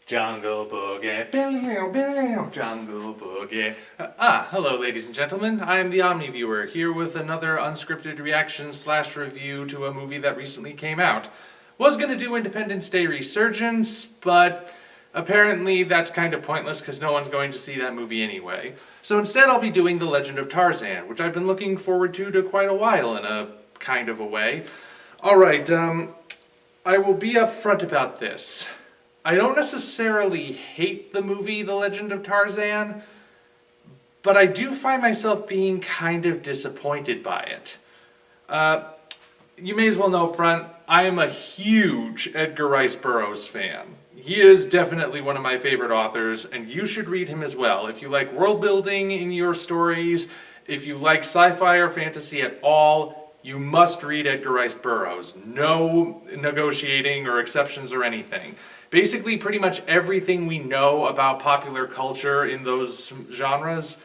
Jungle Boogie, Jungle Boogie. Hello, ladies and gentlemen. I am the Omni Viewer, here with another unscripted reaction / review to a movie that recently came out. Was gonna do Independence Day Resurgence, but apparently that's kind of pointless because no one's going to see that movie anyway. So instead I'll be doing The Legend of Tarzan, which I've been looking forward to quite a while in a kind of a way. Alright, I will be upfront about this. I don't necessarily hate the movie The Legend of Tarzan, but I do find myself being kind of disappointed by it. You may as well know up front, I am a huge Edgar Rice Burroughs fan. He is definitely one of my favorite authors, and you should read him as well. If you like world building in your stories, if you like sci-fi or fantasy at all, you must read Edgar Rice Burroughs. No negotiating or exceptions or anything. Basically, pretty much everything we know about popular culture in those genres,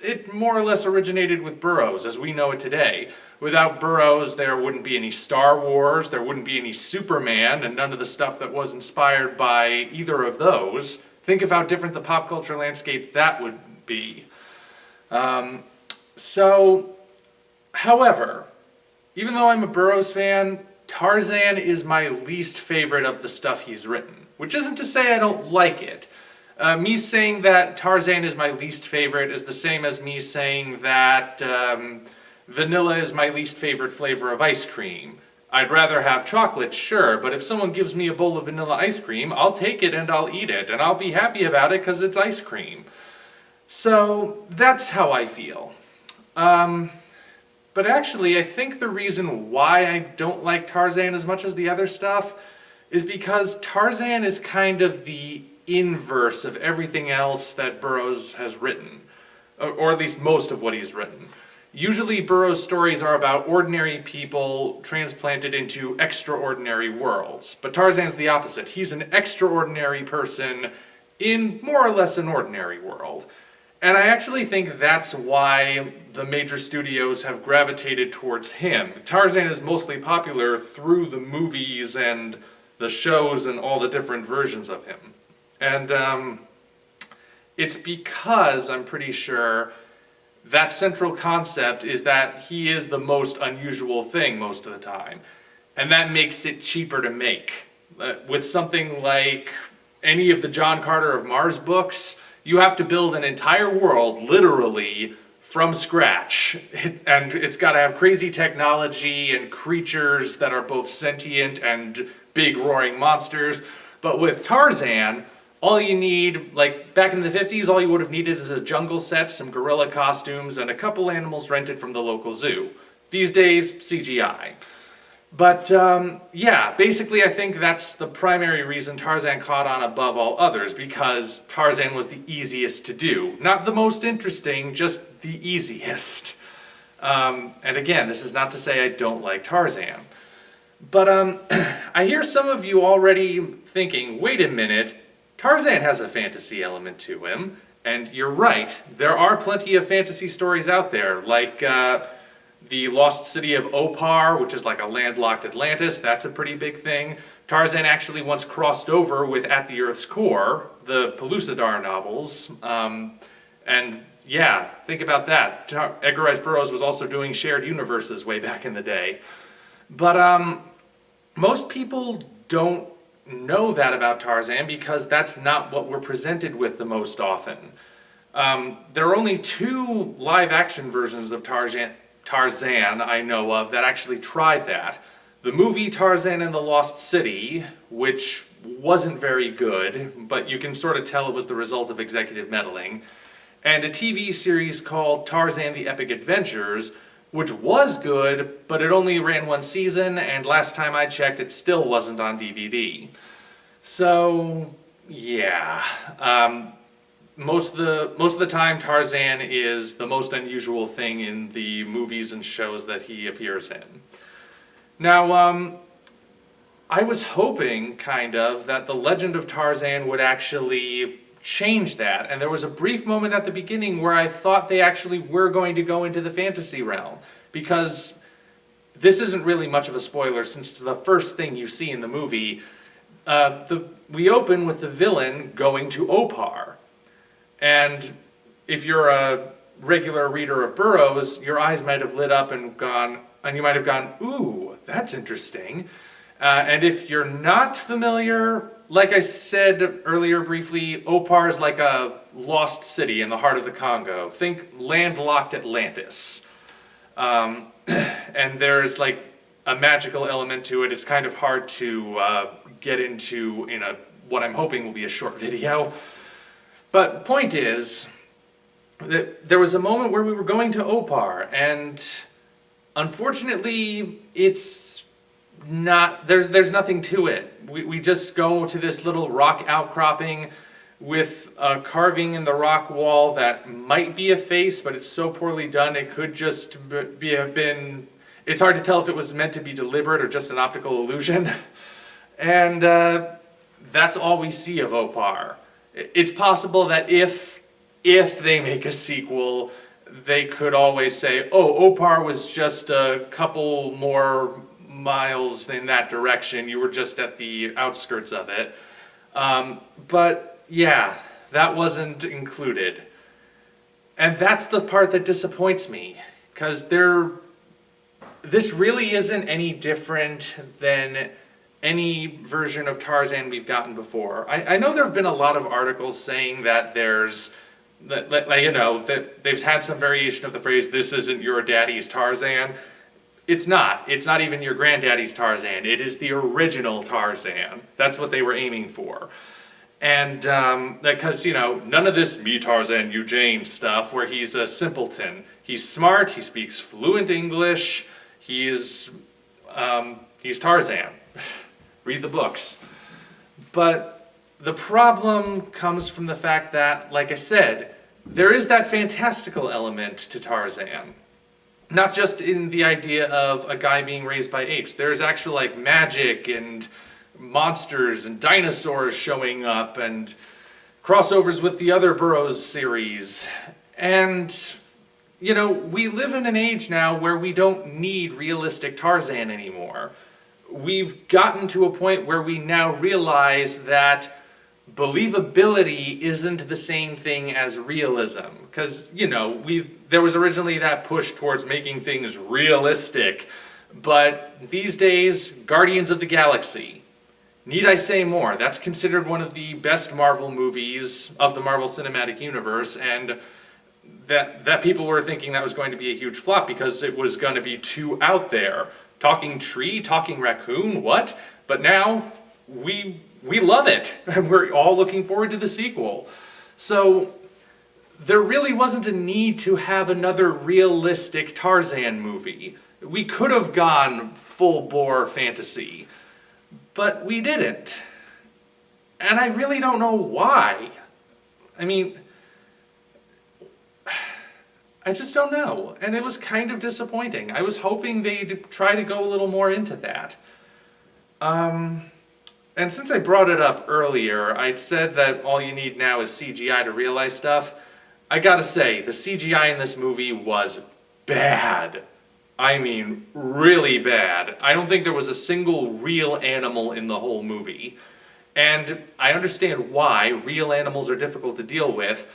it more or less originated with Burroughs as we know it today. Without Burroughs, there wouldn't be any Star Wars, there wouldn't be any Superman, and none of the stuff that was inspired by either of those. Think of how different the pop culture landscape that would be. However, even though I'm a Burroughs fan, Tarzan is my least favorite of the stuff he's written, which isn't to say I don't like it. Me saying that Tarzan is my least favorite is the same as me saying that vanilla is my least favorite flavor of ice cream. I'd rather have chocolate, sure, but if someone gives me a bowl of vanilla ice cream, I'll take it and I'll eat it, and I'll be happy about it because it's ice cream. So that's how I feel. But actually, I think the reason why I don't like Tarzan as much as the other stuff is because Tarzan is kind of the inverse of everything else that Burroughs has written, or at least most of what he's written. Usually Burroughs' stories are about ordinary people transplanted into extraordinary worlds, but Tarzan's the opposite. He's an extraordinary person in more or less an ordinary world. And I actually think that's why the major studios have gravitated towards him. Tarzan is mostly popular through the movies and the shows and all the different versions of him. And it's because, I'm pretty sure, that central concept is that he is the most unusual thing most of the time. And that makes it cheaper to make. With something like any of the John Carter of Mars books, you have to build an entire world, literally, from scratch. And it's got to have crazy technology and creatures that are both sentient and big roaring monsters. But with Tarzan, all you need, like back in the 50s, all you would have needed is a jungle set, some gorilla costumes, and a couple animals rented from the local zoo. These days, CGI. But yeah, basically I think that's the primary reason Tarzan caught on above all others, because Tarzan was the easiest to do. Not the most interesting, just the easiest. And again, this is not to say I don't like Tarzan. But I hear some of you already thinking, wait a minute, Tarzan has a fantasy element to him. And you're right, there are plenty of fantasy stories out there, like the Lost City of Opar, which is like a landlocked Atlantis. That's a pretty big thing. Tarzan actually once crossed over with At the Earth's Core, the Pellucidar novels. And yeah, think about that. Edgar Rice Burroughs was also doing shared universes way back in the day. But most people don't know that about Tarzan because that's not what we're presented with the most often. There are only 2 live-action versions of Tarzan I know of that actually tried that. The movie Tarzan and the Lost City, which wasn't very good, but you can sort of tell it was the result of executive meddling, and a TV series called Tarzan the Epic Adventures, which was good, but it only ran 1 season, and last time I checked it still wasn't on DVD. So, yeah. Most of the time, Tarzan is the most unusual thing in the movies and shows that he appears in. Now, I was hoping, kind of, that The Legend of Tarzan would actually change that, and there was a brief moment at the beginning where I thought they actually were going to go into the fantasy realm, because this isn't really much of a spoiler since it's the first thing you see in the movie. we open with the villain going to Opar. And if you're a regular reader of Burroughs, your eyes might have lit up and you might have gone, ooh, that's interesting. And if you're not familiar, like I said earlier briefly, Opar is like a lost city in the heart of the Congo. Think landlocked Atlantis. And there's like a magical element to it. It's kind of hard to get into in what I'm hoping will be a short video. But point is that there was a moment where we were going to Opar, and unfortunately it's not, there's nothing to it. We just go to this little rock outcropping with a carving in the rock wall that might be a face, but it's so poorly done it could just have been, it's hard to tell if it was meant to be deliberate or just an optical illusion. And that's all we see of Opar. It's possible that if they make a sequel, they could always say, oh, Opar was just a couple more miles in that direction. You were just at the outskirts of it. But yeah, that wasn't included. And that's the part that disappoints me, because this really isn't any different than any version of Tarzan we've gotten before. I know there have been a lot of articles saying that that they've had some variation of the phrase, this isn't your daddy's Tarzan. It's not. It's not even your granddaddy's Tarzan. It is the original Tarzan. That's what they were aiming for. And because, none of this me Tarzan, you Jane stuff where he's a simpleton. He's smart, he speaks fluent English, he's Tarzan. Read the books. But the problem comes from the fact that, like I said, there is that fantastical element to Tarzan. Not just in the idea of a guy being raised by apes. There's actual like magic and monsters and dinosaurs showing up and crossovers with the other Burroughs series. And, we live in an age now where we don't need realistic Tarzan anymore. We've gotten to a point where we now realize that believability isn't the same thing as realism. Because, there was originally that push towards making things realistic. But these days, Guardians of the Galaxy. Need I say more? That's considered one of the best Marvel movies of the Marvel Cinematic Universe, and that people were thinking that was going to be a huge flop because it was going to be too out there. Talking tree, talking raccoon, what? But now, we love it, and we're all looking forward to the sequel. So, there really wasn't a need to have another realistic Tarzan movie. We could have gone full-bore fantasy, but we didn't. And I really don't know why. I mean, I just don't know. And it was kind of disappointing. I was hoping they'd try to go a little more into that. And since I brought it up earlier, I'd said that all you need now is CGI to realize stuff. I gotta say, the CGI in this movie was bad. I mean, really bad. I don't think there was a single real animal in the whole movie. And I understand why. Real animals are difficult to deal with.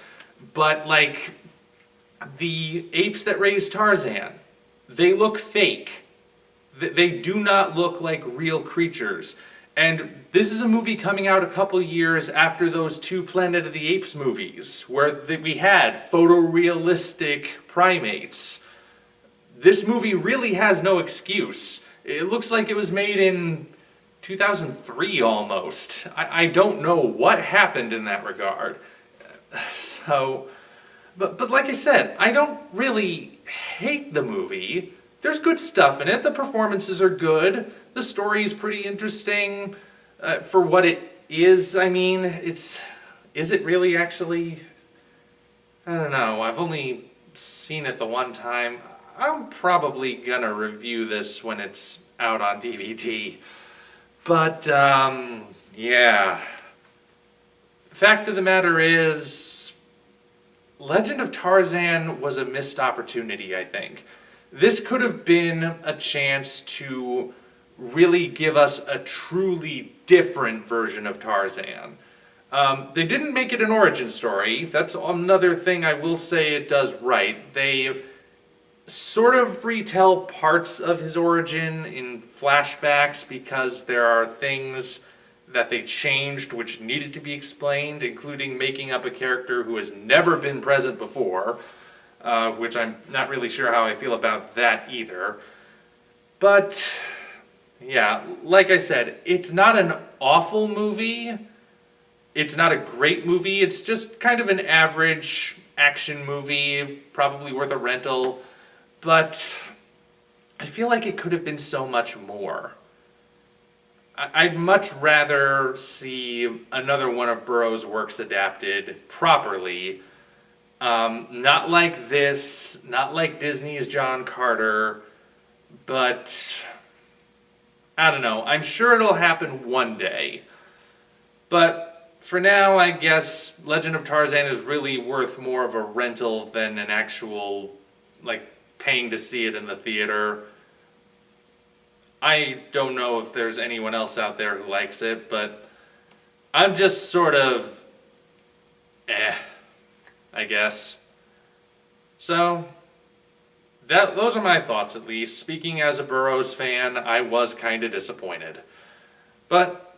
But, the apes that raised Tarzan, they look fake. They do not look like real creatures. And this is a movie coming out a couple years after those two Planet of the Apes movies, where we had photorealistic primates. This movie really has no excuse. It looks like it was made in 2003 almost. I don't know what happened in that regard. So, but like I said, I don't really hate the movie. There's good stuff in it. The performances are good. The story's pretty interesting for what it is. I mean, is it really actually? I don't know. I've only seen it the one time. I'm probably gonna review this when it's out on DVD. But, yeah. Fact of the matter is, Legend of Tarzan was a missed opportunity, I think. This could have been a chance to really give us a truly different version of Tarzan. They didn't make it an origin story. That's another thing I will say it does right. They sort of retell parts of his origin in flashbacks because there are things that they changed which needed to be explained, including making up a character who has never been present before, which I'm not really sure how I feel about that either. But, yeah, like I said, it's not an awful movie. It's not a great movie. It's just kind of an average action movie, probably worth a rental. But I feel like it could have been so much more. I'd much rather see another one of Burroughs' works adapted properly. Not like this, not like Disney's John Carter, but I don't know. I'm sure it'll happen one day. But for now, I guess Legend of Tarzan is really worth more of a rental than an actual, like, paying to see it in the theater. I don't know if there's anyone else out there who likes it, but I'm just sort of I guess. So, those are my thoughts at least. Speaking as a Burroughs fan, I was kind of disappointed. But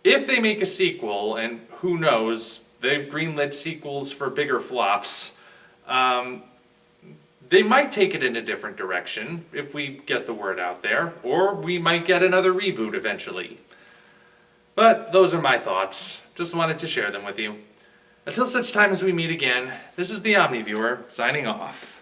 if they make a sequel, and who knows, they've greenlit sequels for bigger flops, they might take it in a different direction if we get the word out there, or we might get another reboot eventually. But those are my thoughts. Just wanted to share them with you. Until such time as we meet again, this is the OmniViewer signing off.